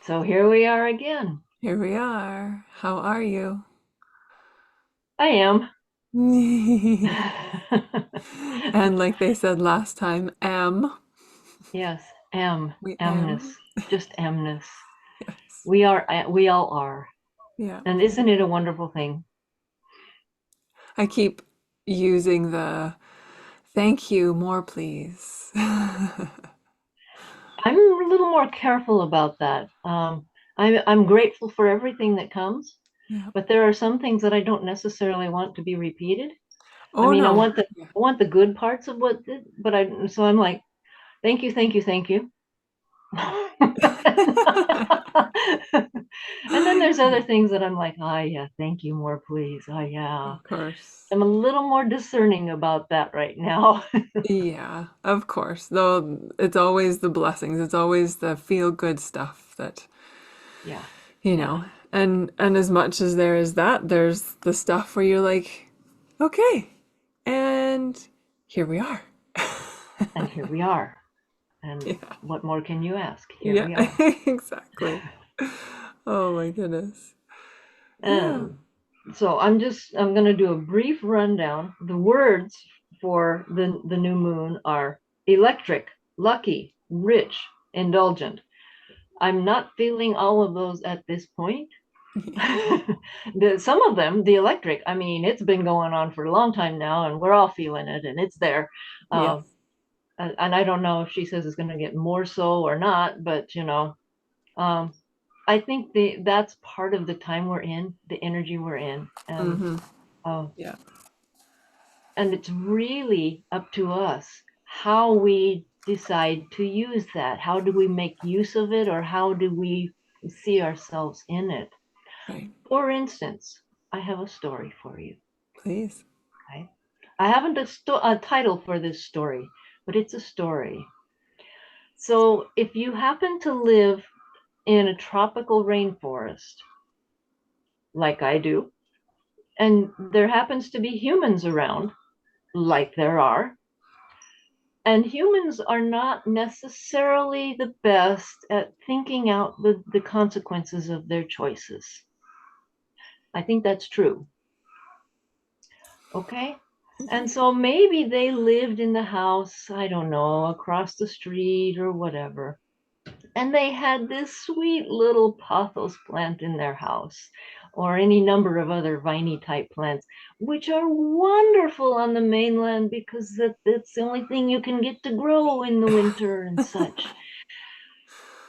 So here we are again. Here we are. How are you? I am. And like they said last time, Yes, am, we amness, am. just amness. Yes. We all are. Yeah. And isn't it a wonderful thing? I keep using the thank you more, please. I'm a little more careful about that. I'm grateful for everything that comes, Yeah. but there are some things that I don't necessarily want to be repeated. I Oh mean, no. Yeah. I want the good parts of what did, but so I'm like, thank you, thank you, thank you. And then there's other things that I'm like, oh yeah, thank you more, please. Oh yeah. Of course. I'm a little more discerning about that right now. Yeah, of course. Though it's always the blessings. It's always the feel good stuff that Yeah. you Yeah. know and as much as there is that, there's the stuff where you're like, okay, and here we are. And here we are. And Yeah, what more can you ask? Here yeah. we are. Exactly. Oh my goodness. Yeah. And so I'm going to do a brief rundown. The words for the new moon are electric, lucky, rich, indulgent. I'm not feeling all of those at this point. Some of them, the electric, I mean, it's been going on for a long time now, and we're all feeling it, and it's there. Yes. And I don't know if she says it's going to get more so or not, but um, I think that's part of the time we're in, the energy we're in, Mm-hmm. uh, Yeah. and it's really up to us how we decide to use that. How do we make use of it, or how do we see ourselves in it? Right. For instance, I have a story for you. Please. Okay? I haven't a title for this story, but it's a story. So if you happen to live in a tropical rainforest, like I do, and there happens to be humans around, like there are, and humans are not necessarily the best at thinking out the consequences of their choices. I think that's true. Okay. And so maybe they lived in the house, I don't know, across the street or whatever. And they had this sweet little pothos plant in their house, or any number of other viney type plants, which are wonderful on the mainland because that's the only thing you can get to grow in the winter and such.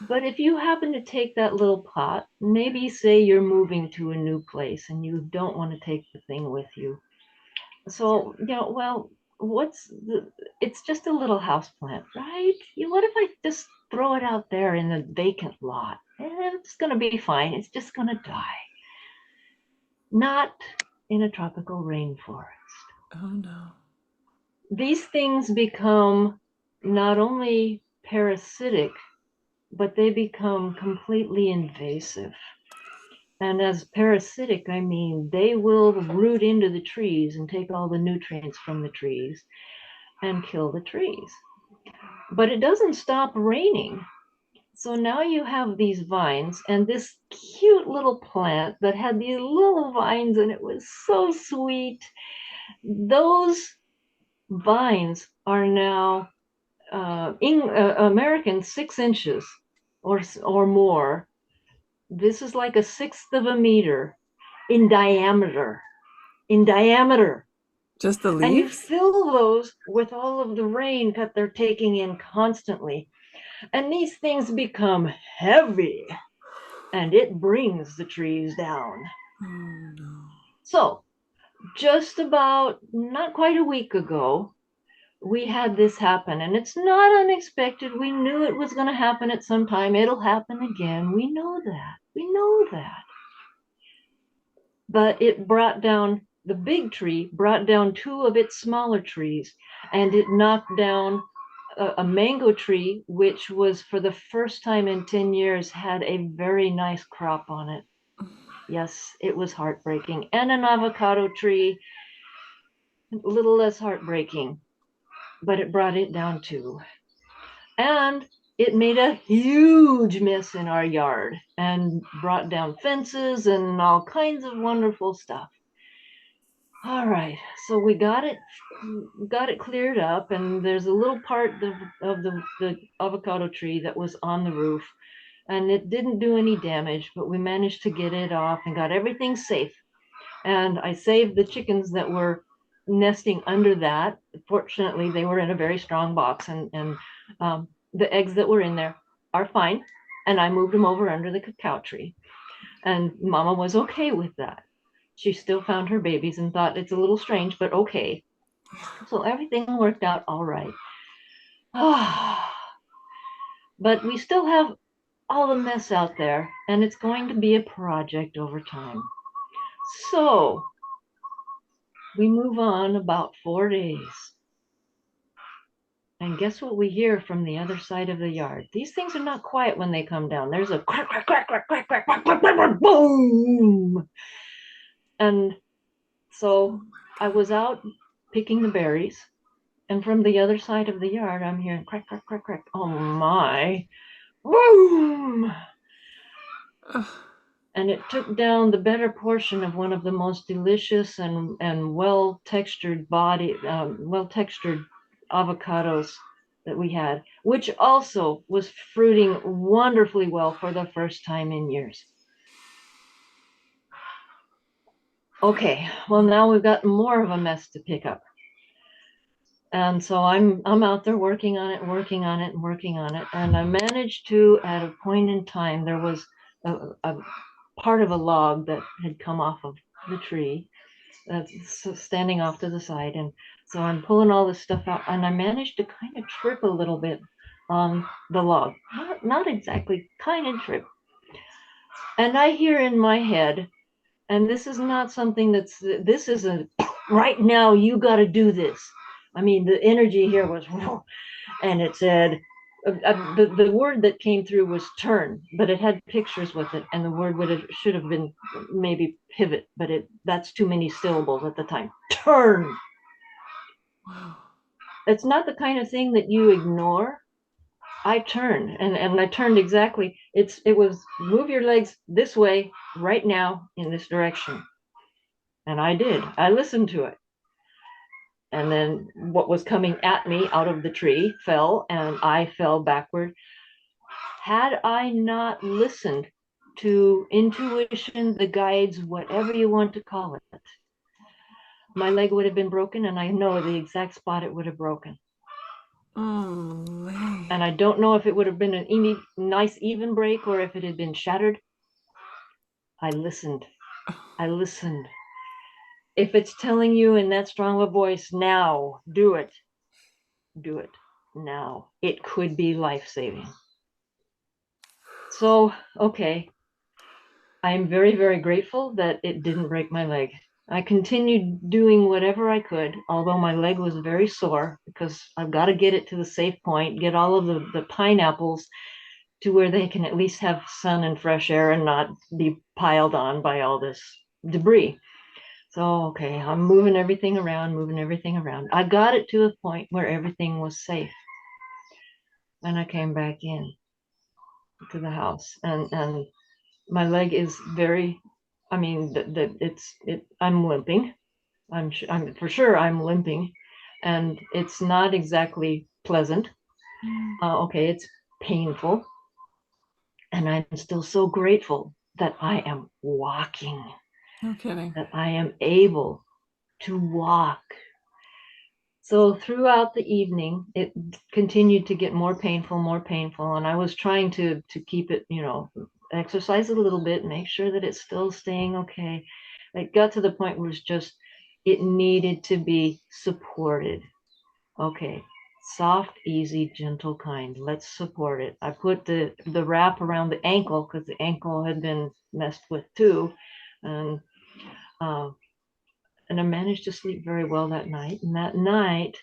But if you happen to take that little pot, maybe say you're moving to a new place and you don't want to take the thing with you. So, well, it's just a little house plant, right? What if I just throw it out there in the vacant lot? It's going to be fine. It's just going to die. Not in a tropical rainforest. Oh no. These things become not only parasitic, but they become completely invasive. And as parasitic, I mean they will root into the trees and take all the nutrients from the trees and kill the trees. But it doesn't stop raining. So now you have these vines and this cute little plant that had these little vines, and it was so sweet. Those vines are now American 6 inches or more. This is like a sixth of a meter in diameter. In diameter. Just the And you leaves? fill those with all of the rain that they're taking in constantly. And these things become heavy, and it brings the trees down. Oh no. So, just about not quite a week ago, we had this happen, and it's not unexpected. We knew it was going to happen at some time. It'll happen again. We know that. We know that. But it brought down the big tree, brought down two of its smaller trees, and it knocked down a mango tree, which was for the first time in 10 years had a very nice crop on it. Yes, it was heartbreaking. And an avocado tree, a little less heartbreaking, but it brought it down too. And it made a huge mess in our yard and brought down fences and all kinds of wonderful stuff. All right, so we got it cleared up, and there's a little part of the avocado tree that was on the roof, and it didn't do any damage, but we managed to get it off and got everything safe. And I saved the chickens that were nesting under that. Fortunately, they were in a very strong box, and the eggs that were in there are fine. And I moved them over under the cacao tree. And Mama was okay with that. She still found her babies and thought it's a little strange, but okay. So everything worked out all right. But we still have all the mess out there, and it's going to be a project over time. So we move on about 4 days. And guess what we hear from the other side of the yard? These things are not quiet when they come down. There's a crack, crack, crack, crack, crack, crack, crack, crack, crack, crack, boom. And so I was out picking the berries, and from the other side of the yard, I'm hearing crack, crack, crack, crack. Oh my, boom! Ugh. And it took down the better portion of one of the most delicious and well textured avocados that we had, which also was fruiting wonderfully well for the first time in years. Okay, well now we've got more of a mess to pick up. And so I'm out there working on it, working on it, and working on it. And I managed to, at a point in time, there was a part of a log that had come off of the tree that's standing off to the side. And so I'm pulling all this stuff out, and I managed to kind of trip a little bit on the log. Not exactly, kind of trip. And I hear in my head, and this is not something this isn't right now, you got to do this. I mean, the energy here was, and it said, the word that came through was turn, but it had pictures with it, and the word should have been maybe pivot, but that's too many syllables at the time. Turn. Wow. It's not the kind of thing that you ignore. I turned, and I turned exactly. It was move your legs this way right now in this direction, and I did. I listened to it. And then what was coming at me out of the tree fell, and I fell backward. Had I not listened to intuition, the guides, whatever you want to call it, my leg would have been broken, and I know the exact spot it would have broken. Oh, Lei. And I don't know if it would have been a nice even break or if it had been shattered. I listened. I listened. If it's telling you in that strong a voice, now, do it. Do it now. It could be life-saving. So, okay, I'm very, very grateful that it didn't break my leg. I continued doing whatever I could, although my leg was very sore because I've got to get it to the safe point, get all of the pineapples to where they can at least have sun and fresh air and not be piled on by all this debris. So, okay, I'm moving everything around, moving everything around. I got it to a point where everything was safe. And I came back in to the house, and my leg is very, I mean, I'm limping. I'm for sure I'm limping, and it's not exactly pleasant. Okay, it's painful, and I'm still so grateful that I am walking, No kidding. that I am able to walk. So throughout the evening, it continued to get more painful, and I was trying to keep it, exercise a little bit, make sure that it's still staying okay. It got to the point where it needed to be supported. Okay, soft, easy, gentle, kind. Let's support it. I put the wrap around the ankle because the ankle had been messed with too, and uh, and I managed to sleep very well that night. And that night,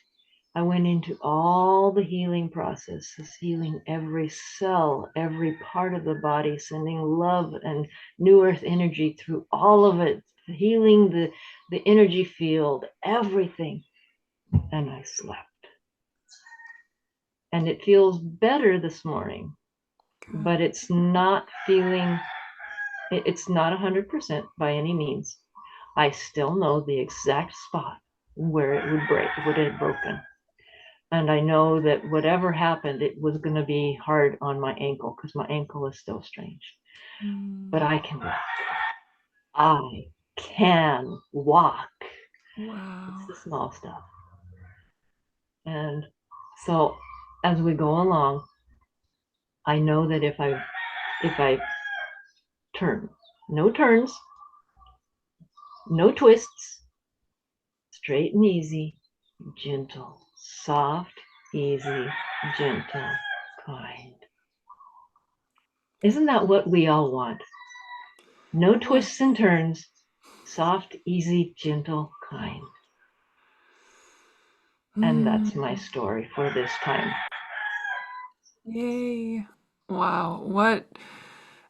I went into all the healing processes, healing every cell, every part of the body, sending love and new earth energy through all of it, healing the energy field, everything. And I slept. and it feels better this morning, Good. but it's not feeling, it's not 100% by any means. I still know the exact spot where it would break, would have broken. And I know that whatever happened, it was going to be hard on my ankle because my ankle is still strange. But Mm. I can walk. I can walk. It's Wow. the small stuff. And so as we go along, I know that if I turn, no turns, no twists, straight and easy, gentle, soft, easy, gentle, kind. Isn't that what we all want? No Yes. twists and turns, soft, easy, gentle, kind. And that's my Mm. story for this time. Yay. Wow. What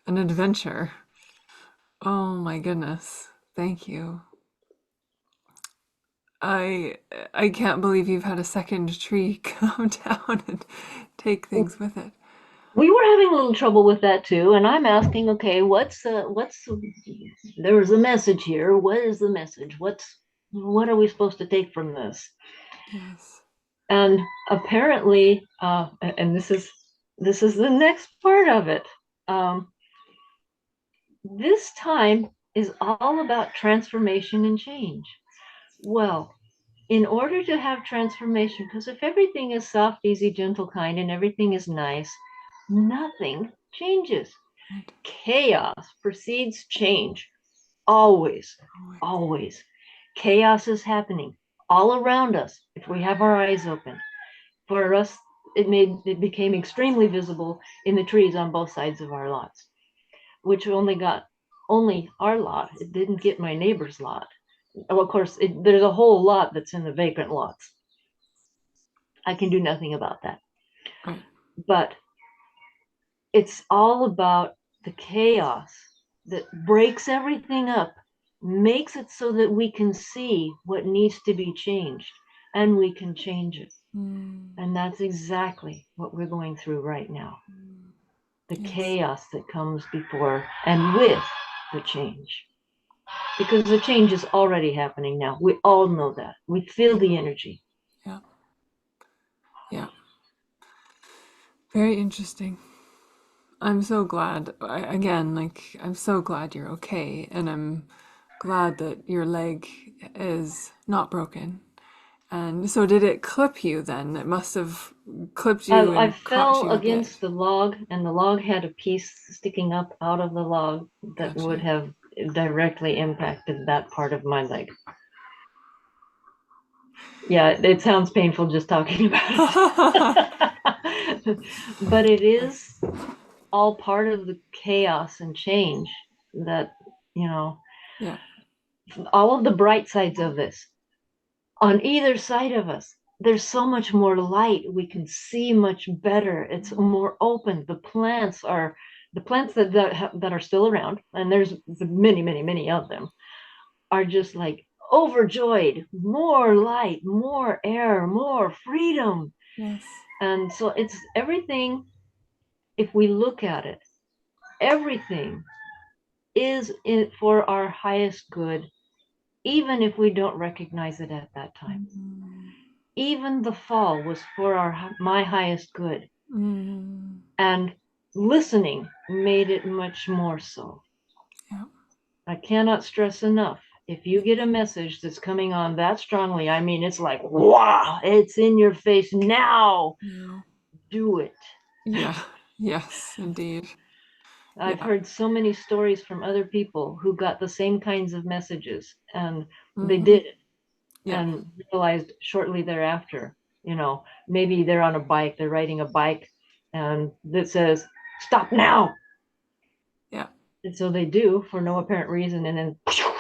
an adventure. Oh my goodness. Thank you. I I can't believe you've had a second tree come down and take things with it. We were having a little trouble with that too, and I'm asking, okay, what's there was a message here. What is the message? What are we supposed to take from this? Yes. And apparently, and this is the next part of it. Um, this time is all about transformation and change. Well, in order to have transformation, because if everything is soft, easy, gentle, kind, and everything is nice, nothing changes. Right. Chaos precedes change. Always, Always. always. Chaos is happening all around us if we have our eyes open. For us, it became extremely visible in the trees on both sides of our lots, which only our lot. It didn't get my neighbor's lot. Well, of course, there's a whole lot that's in the vacant lots. I can do nothing about that. Right. But it's all about the chaos that breaks everything up, makes it so that we can see what needs to be changed and we can change it. Mm. And that's exactly what we're going through right now. Mm. The Yes. chaos that comes before and with the change. Because the change is already happening now. We all know that. We feel Yeah. the energy. Yeah. Yeah. Very interesting. I'm so glad. Again, like, I'm so glad you're okay, and I'm glad that your leg is not broken. And so, did it clip you then? It must have clipped you I and caught fell you a bit. against the log, and the log had a piece sticking up out of the log that would Gotcha. have directly impacted that part of my leg. Yeah, it sounds painful just talking about it. But it is all part of the chaos and change that, you know, Yeah. all of the bright sides of this. On either side of us, there's so much more light. We can see much better. It's more open. The plants that are still around, and there's many, many, many of them, are just like overjoyed. More light, more air, more freedom. Yes. And so it's everything. If we look at it, everything is in for our highest good, even if we don't recognize it at that time. Mm. Even the fall was for my highest good, Mm. and listening made it much more so. Yeah. I cannot stress enough, if you get a message that's coming on that strongly, I mean, it's like, wow, it's in your face now. No. Do it. Yeah. Yes, indeed. I've Yeah. heard so many stories from other people who got the same kinds of messages, and they Mm-hmm. did it Yeah. and realized shortly thereafter, maybe they're on a bike, they're riding a bike, and that says, stop now. Yeah. And so they do for no apparent reason, and then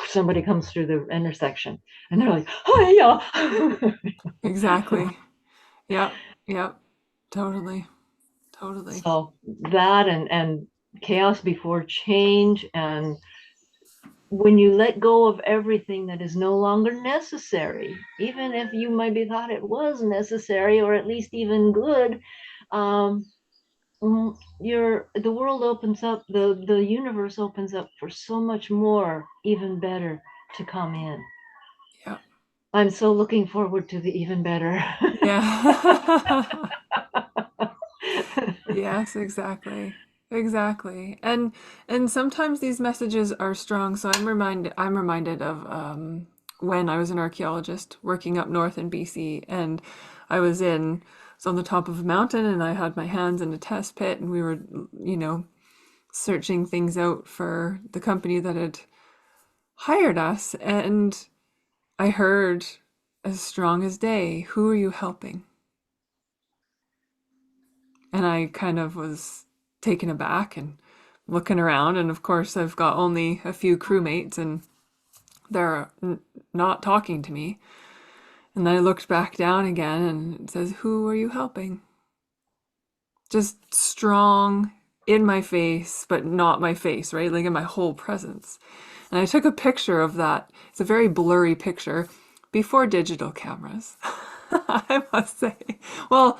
somebody comes through the intersection, and they're like, "Hiya!" Exactly. Yeah. Yeah. Totally. Totally. So that and chaos before change, and when you let go of everything that is no longer necessary, even if you maybe thought it was necessary or at least even good, um, the world opens up, the universe opens up for so much more, even better to come in. Yeah. I'm so looking forward to the even better. Yeah. Yes, exactly. Exactly. And sometimes these messages are strong. So I'm reminded of when I was an archaeologist working up north in BC, and I was on the top of a mountain, and I had my hands in a test pit, and we were, you know, searching things out for the company that had hired us, and I heard as strong as day, "Who are you helping?" And I kind of was taken aback and looking around. And of course, I've got only a few crewmates and they're not talking to me. And then I looked back down again and it says, "Who are you helping?" Just strong in my face, but not my face, right? Like in my whole presence. And I took a picture of that. It's a very blurry picture before digital cameras, I must say. Well,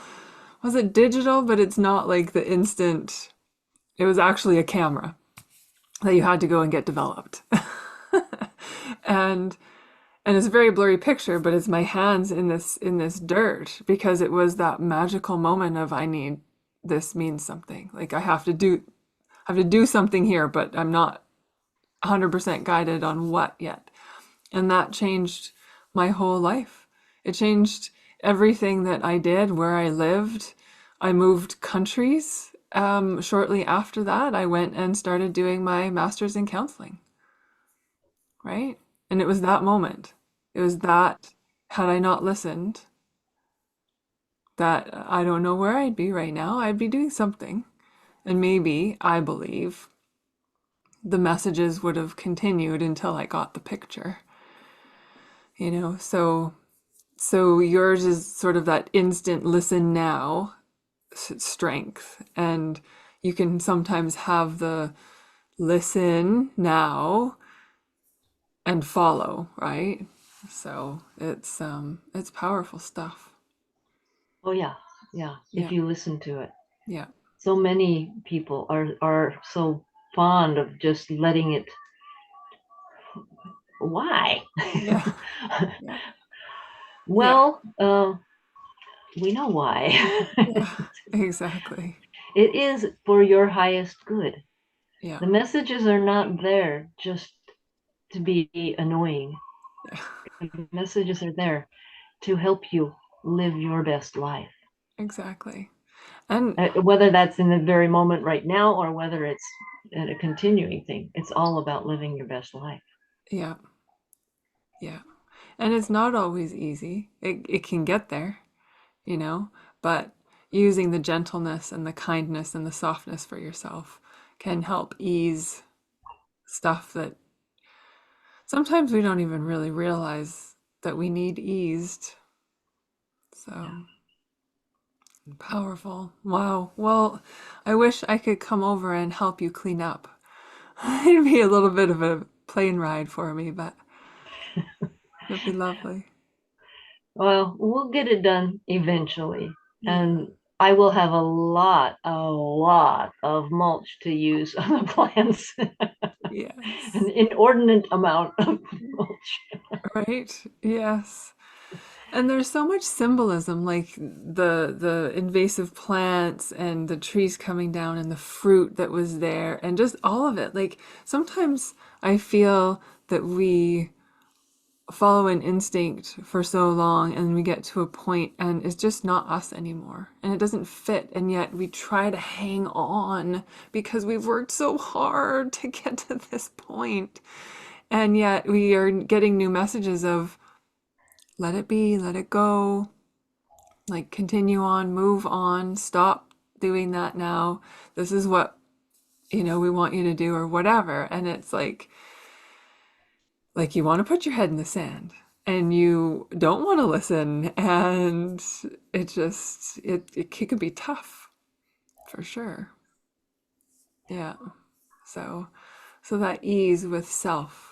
was it digital? But it's not like the instant. It was actually a camera that you had to go and get developed. and and it's a very blurry picture, but it's my hands in this dirt because it was that magical moment of I need this means something. Like I have to do something here, but I'm not 100% guided on what yet. And that changed my whole life. It changed everything that I did, where I lived. I moved countries. Shortly after that, I went and started doing my master's in counseling, right? And it was that moment. It was that, had I not listened, that I don't know where I'd be right now. I'd be doing something. And maybe, I believe, the messages would have continued until I got the picture, you know? So yours is sort of that instant listen now strength. And you can sometimes have the listen now and follow, right? So it's powerful stuff. Oh yeah, yeah. If Yeah. you listen to it, Yeah. so many people are so fond of just letting it. Why? Yeah. Yeah. Yeah. Well, we know why. Yeah. Exactly. It is for your highest good. Yeah. The messages are not there just to be annoying. Yeah. The messages are there to help you live your best life. Exactly. And Whether that's in the very moment right now or whether it's a continuing thing, it's all about living your best life. yeah. Yeah. And it's not always easy. It can get there, you know, but using the gentleness and the kindness and the softness for yourself can help ease stuff that sometimes we don't even really realize that we need eased. So powerful. Wow. Well, I wish I could come over and help you clean up. It'd be a little bit of a plane ride for me, but it'd be lovely. Well, we'll get it done eventually. Yeah. And I will have a lot of mulch to use on the plants, an Yes. inordinate amount of mulch. Right? Yes. And there's so much symbolism, like the invasive plants and the trees coming down and the fruit that was there and just all of it. Like sometimes I feel that we follow an instinct for so long and we get to a point and it's just not us anymore and it doesn't fit, and yet we try to hang on because we've worked so hard to get to this point, and yet we are getting new messages of let it be, let it go, like continue on, move on, stop doing that now, this is what we want you to do or whatever. And it's like you want to put your head in the sand and you don't want to listen, and it could be tough for sure. Yeah. So that ease with self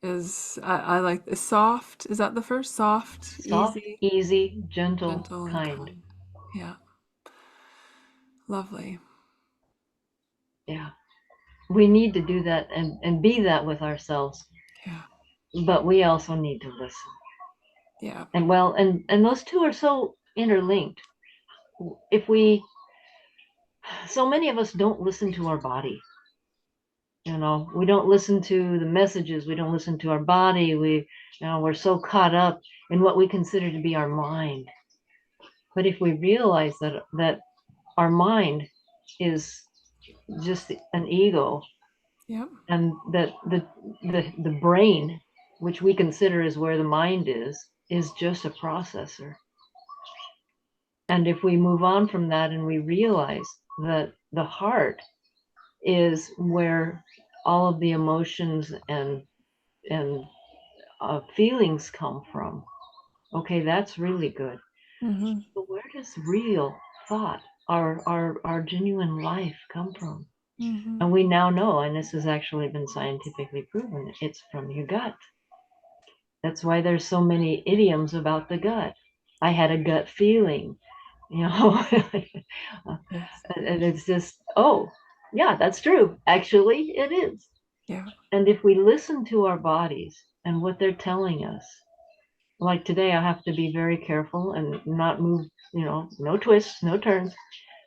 is, I like the soft, is that the first? Soft, Soft, easy, easy, gentle, gentle, and kind. kind. Yeah. Lovely. Yeah. We need to do that and be that with ourselves, Yeah. but we also need to listen. Yeah. And well, and those two are so interlinked. If we So many of us don't listen to our body. We don't listen to the messages. We don't listen to our body. We're so caught up in what we consider to be our mind. But if we realize that our mind is just an ego, Yeah. and that the brain, which we consider is where the mind is just a processor. And if we move on from that and we realize that the heart is where all of the emotions and feelings come from. Okay, that's really good. Mm-hmm. But where does real thought, our genuine life come from? Mm-hmm. And we now know, and this has actually been scientifically proven, it's from your gut. That's why there's so many idioms about the gut. I had a gut feeling, you know, Yes. and it's just, oh, yeah, that's true. Actually, it is. Yeah. And if we listen to our bodies and what they're telling us, like today, I have to be very careful and not move, no twists, no turns.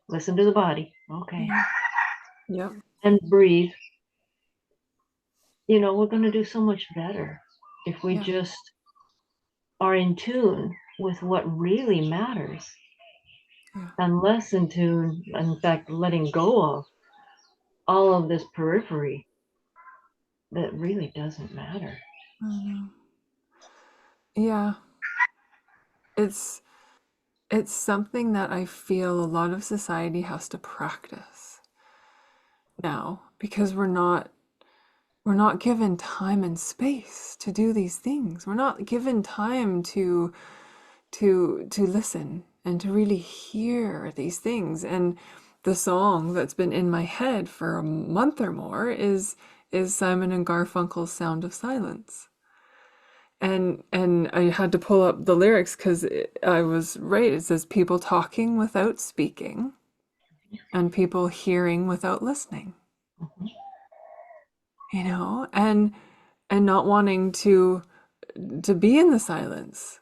Listen to the body. Okay. Mm-hmm. Yep. And breathe. We're going to do so much better if we Yeah. just are in tune with what really matters, Yeah. and less in tune, in fact, letting go of all of this periphery that really doesn't matter. I know. Yeah. It's it's something that I feel a lot of society has to practice now because we're not given time and space to do these things. We're not given time to listen and to really hear these things. And the song that's been in my head for a month or more is Simon and Garfunkel's Sound of Silence. And I had to pull up the lyrics because I was right. It says people talking without speaking and people hearing without listening. Mhm. And not wanting to be in the silence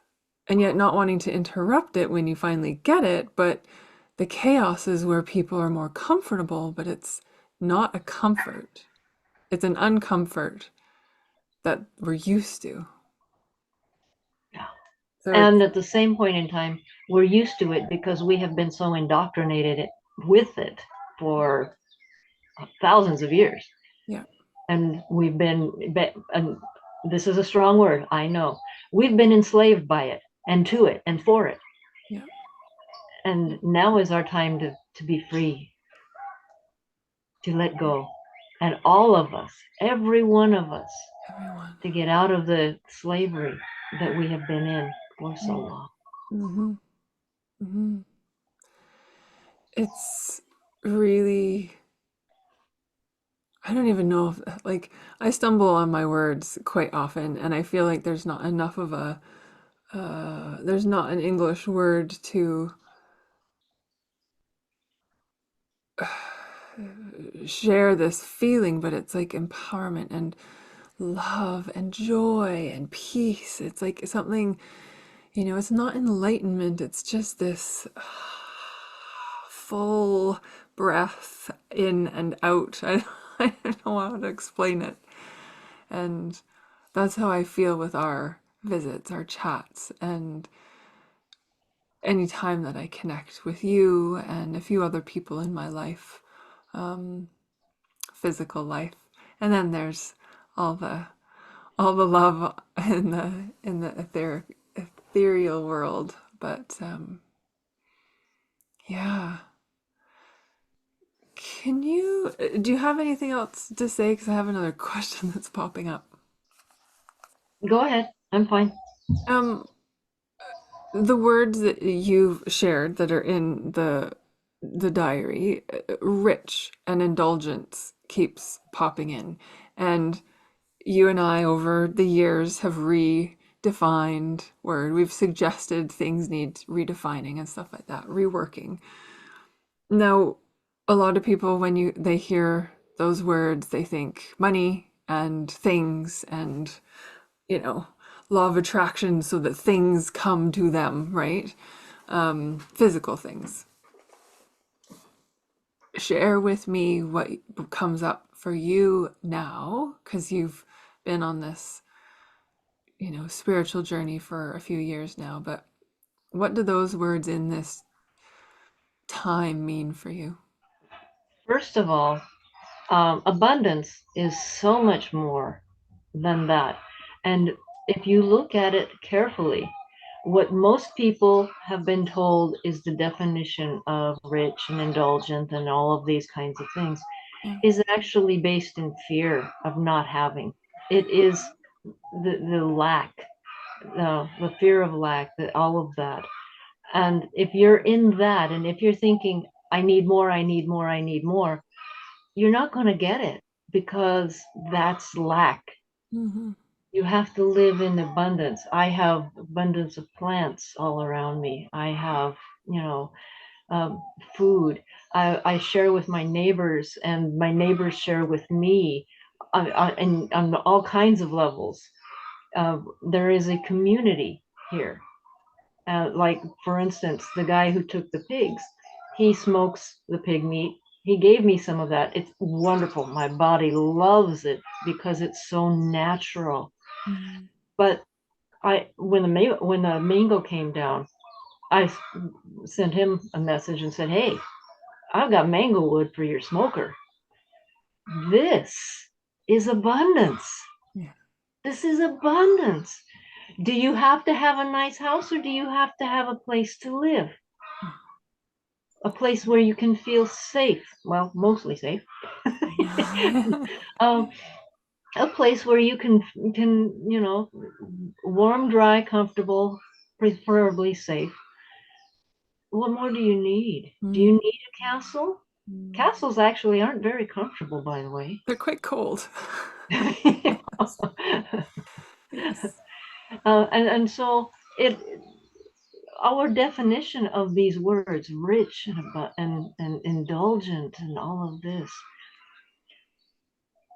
and yet not wanting to interrupt it when you finally get it. But the chaos is where people are more comfortable, but it's not a comfort. It's an uncomfort that we're used to. Yeah. So it's, And at the same point in time, we're used to it because we have been so indoctrinated with it for thousands of years. yeah, And and this is a strong word, I know. We've been enslaved by it and to it and for it. yeah, And now is our time to be free, to let go. And all of us, every one of us, everyone. to get out of the slavery that we have been in for so long. Mm-hmm. Mm-hmm. It's really, I don't even know if, like, I stumble on my words quite often, and I feel like there's not enough of there's not an English word to share this feeling, but it's like empowerment and love and joy and peace. It's like something, it's not enlightenment, it's just this full breath in and out. I don't know how to explain it. And that's how I feel with our visits, our chats, and any time that I connect with you and a few other people in my life, physical life. And then there's all the all the love in the ethereal world. But yeah, do you have anything else to say? Because I have another question that's popping up. Go ahead. I'm fine. Um, the words that you've shared that are in the diary, rich and indulgence keeps popping in, and you and I over the years have redefined word. We've suggested things need redefining and stuff like that, reworking. Now, a lot of people, when they hear those words, they think money and things and, you know, law of attraction, so that things come to them, right? Physical things. Share with me what comes up for you now, because you've been on this, spiritual journey for a few years now. But what do those words in this time mean for you? First of all, abundance is so much more than that. And if you look at it carefully, what most people have been told is the definition of rich and indulgent and all of these kinds of things Yeah. is actually based in fear of not having. It is the lack, the fear of lack, all of that. And if you're in that, and if you're thinking, I need more, I need more, I need more, you're not going to get it because that's lack. Mm-hmm. You have to live in abundance. I have abundance of plants all around me. I have, you know, um, food. I share with my neighbors, and my neighbors share with me and on all kinds of levels. There is a community here. Like, for instance, the guy who took the pigs, he smokes the pig meat. He gave me some of that. It's wonderful. My body loves it because it's so natural. Mm-hmm. But when the mango came down, I sent him a message and said, "Hey, I've got mango wood for your smoker. This is abundance. Yeah. This is abundance. Do you have to have a nice house or do you have to have a place to live? A place where you can feel safe. Well, mostly safe. um, a place where you can warm, dry, comfortable, preferably safe. What more do you need? Do you Mm. need a castle? Castles actually aren't very comfortable, by the way. They're quite cold. Yes. And so it our definition of these words, rich and indulgent, and all of this,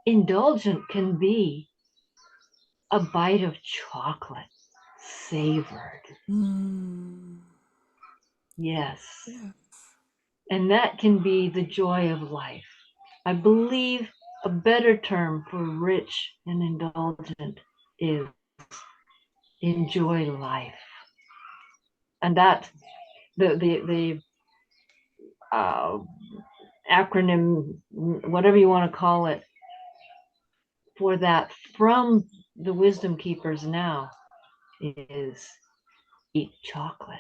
indulgent can be a bite of chocolate, savored. Mm. Yes. Yeah. And that can be the joy of life. I believe a better term for rich and indulgent is enjoy life. And that the uh, acronym, whatever you want to call it, for that from the wisdom keepers now is eat chocolate.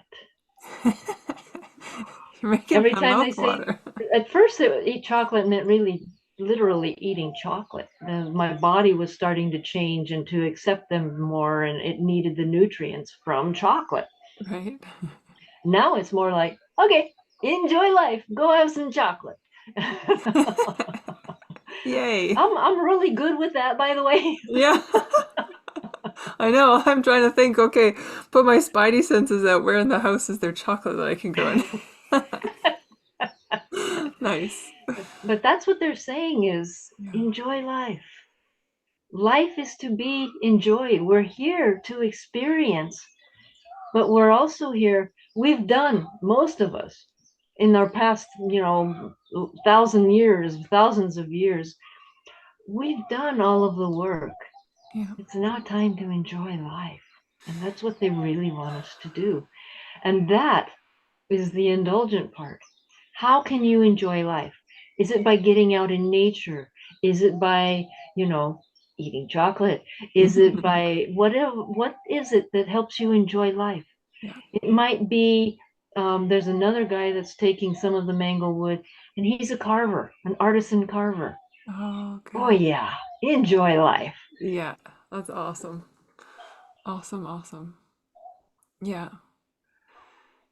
You're making Every my time they mouth say, water. at first eat chocolate meant really literally eating chocolate. My body was starting to change and to accept them more, and it needed the nutrients from chocolate. Right? Now it's more like, okay, enjoy life, go have some chocolate. Yay. I'm really good with that, by the way. Yeah. I know. I'm trying to think, okay, put my spidey senses out. Where in the house is there chocolate that I can go in? Nice. But that's what they're saying is Yeah. enjoy life. Life is to be enjoyed. We're here to experience, but we're also here. We've done, most of us, in our past, 1,000 years, thousands of years, we've done all of the work. Yeah. It's now time to enjoy life. And that's what they really want us to do. And that is the indulgent part. How can you enjoy life? Is it by getting out in nature? Is it by, you know, eating chocolate? Is it by whatever? What is it that helps you enjoy life? Yeah. It might be, there's another guy that's taking some of the mango wood, and he's a carver, an artisan carver. Oh, Oh, good. yeah, enjoy life. Yeah. That's awesome. Awesome. Awesome. Yeah.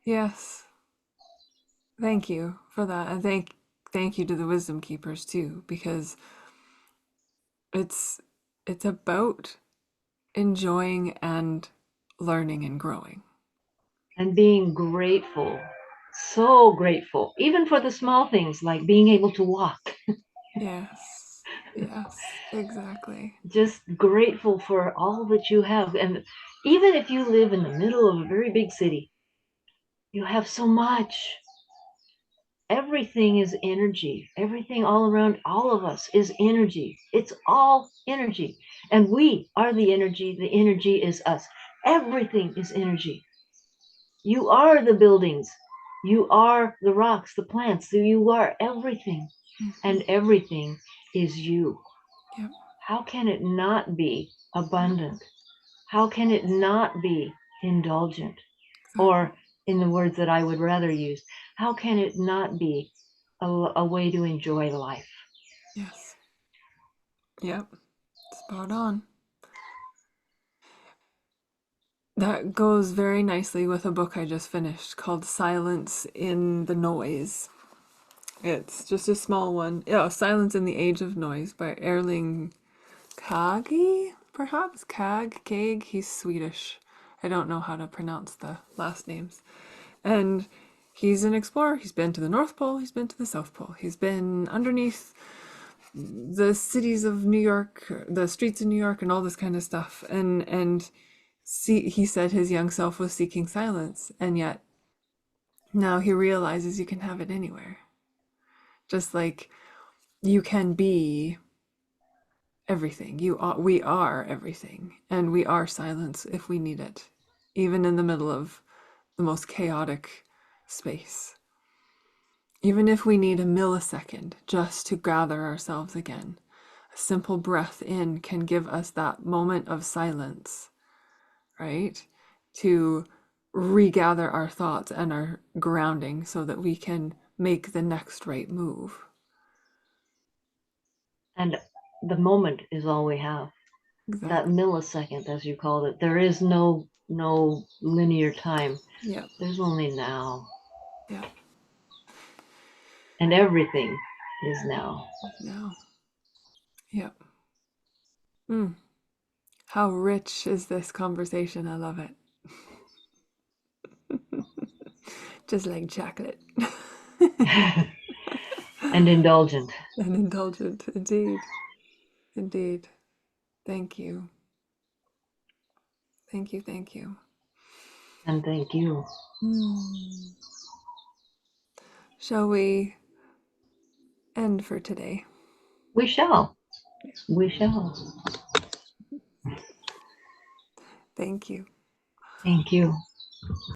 Yes. Thank you for that. And thank you to the wisdom keepers too, because it's it's about enjoying and learning and growing. And being grateful. So grateful, even for the small things like being able to walk. Yes. Yes, exactly. Just grateful for all that you have. And even if you live in the middle of a very big city, you have so much. Everything is energy. Everything all around all of us is energy. It's all energy. And we are the energy. The energy is us. Everything is energy. You are the buildings. You are the rocks, the plants. You are everything. Hmm. And everything is you. Yep. How can it not be Yep. abundant? How can it not be indulgent? Exactly. Or, in the words that I would rather use, how can it not be a way to enjoy life? Yes. Yep. Spot on. That goes very nicely with a book I just finished called Silence in the Noise. It's just a small one. Yeah, Silence in the Age of Noise by Erling Kagi, perhaps? Kag? He's Swedish. I don't know how to pronounce the last names. And he's an explorer. He's been to the North Pole, he's been to the South Pole, he's been underneath the cities of New York, the streets of New York, and all this kind of stuff. He said his young self was seeking silence, and yet now he realizes you can have it anywhere. Just like you can be everything. We are everything, and we are silence if we need it, even in the middle of the most chaotic space. Even if we need a millisecond just to gather ourselves again, a simple breath in can give us that moment of silence, right? To regather our thoughts and our grounding so that we can make the next right move. And the moment is all we have. That Exactly. millisecond, as you called it, there is no linear time. Yeah. There's only now. Yeah. And everything is now. Now. Yeah. Mm. How rich is this conversation? I love it. Just like chocolate. And indulgent. And indulgent. Indeed. Indeed. Thank you. Thank you. Thank you. And thank you. Mm. Shall we end for today? We shall. We shall. Thank you. Thank you.